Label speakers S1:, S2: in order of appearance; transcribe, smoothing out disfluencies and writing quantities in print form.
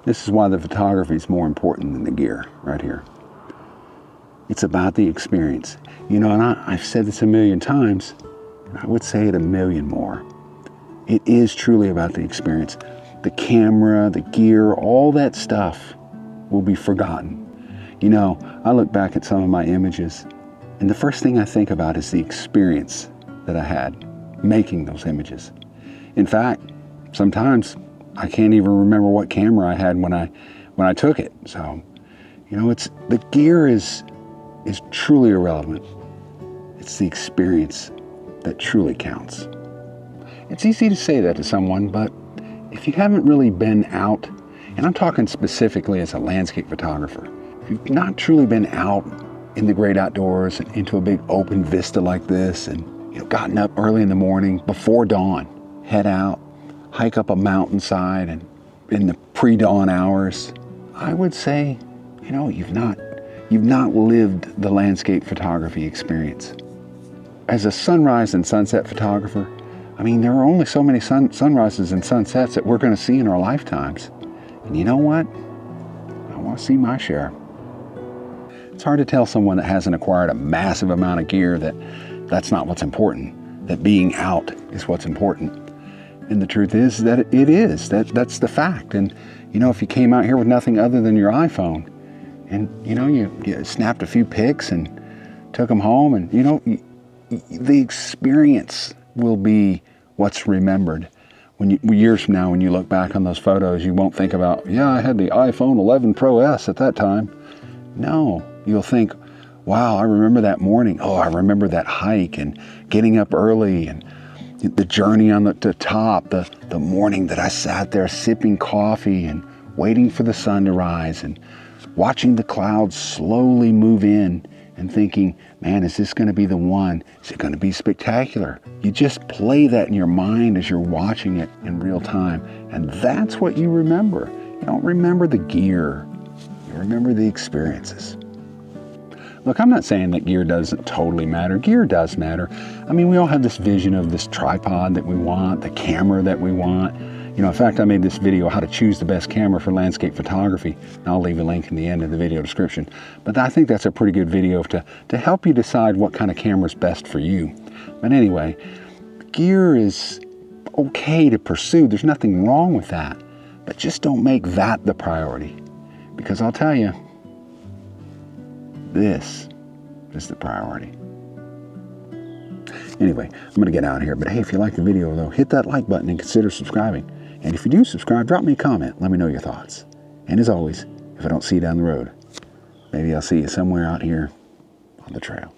S1: This is why the photography is more important than the gear right here. It's about the experience. You know, and I've said this a million times, and I would say it a million more. It is truly about the experience. The camera, the gear, all that stuff will be forgotten. You know, I look back at some of my images, and the first thing I think about is the experience that I had making those images. In fact, sometimes I can't even remember what camera I had when I took it. So, you know, the gear is truly irrelevant. It's the experience that truly counts. It's easy to say that to someone, but if you haven't really been out, and I'm talking specifically as a landscape photographer, if you've not truly been out in the great outdoors and into a big open vista like this, and you know, gotten up early in the morning before dawn, head out, hike up a mountainside, and in the pre-dawn hours, I would say, you know, you've not lived the landscape photography experience. As a sunrise and sunset photographer, I mean, there are only so many sunrises and sunsets that we're going to see in our lifetimes. And you know what? I want to see my share. It's hard to tell someone that hasn't acquired a massive amount of gear that that's not what's important, that being out is what's important. And the truth is that it is. That's the fact. And, you know, if you came out here with nothing other than your iPhone and, you know, you snapped a few pics and took them home, and, you know, the experience will be what's remembered. Years from now, when you look back on those photos, you won't think about, yeah, I had the iPhone 11 Pro S at that time. No, you'll think, wow, I remember that morning. Oh, I remember that hike and getting up early and the journey on the top, the morning that I sat there sipping coffee and waiting for the sun to rise and watching the clouds slowly move in and thinking, man, is this going to be the one? Is it going to be spectacular? You just play that in your mind as you're watching it in real time. And that's what you remember. You don't remember the gear. You remember the experiences. Look, I'm not saying that gear doesn't totally matter. Gear does matter. I mean, we all have this vision of this tripod that we want, the camera that we want. You know, in fact, I made this video, how to choose the best camera for landscape photography. And I'll leave a link in the end of the video description. But I think that's a pretty good video to help you decide what kind of camera is best for you. But anyway, gear is okay to pursue. There's nothing wrong with that. But just don't make that the priority. Because I'll tell you, this is the priority. Anyway, I'm going to get out of here. But hey, if you like the video, though, hit that like button and consider subscribing. And if you do subscribe, drop me a comment. Let me know your thoughts. And as always, if I don't see you down the road, maybe I'll see you somewhere out here on the trail.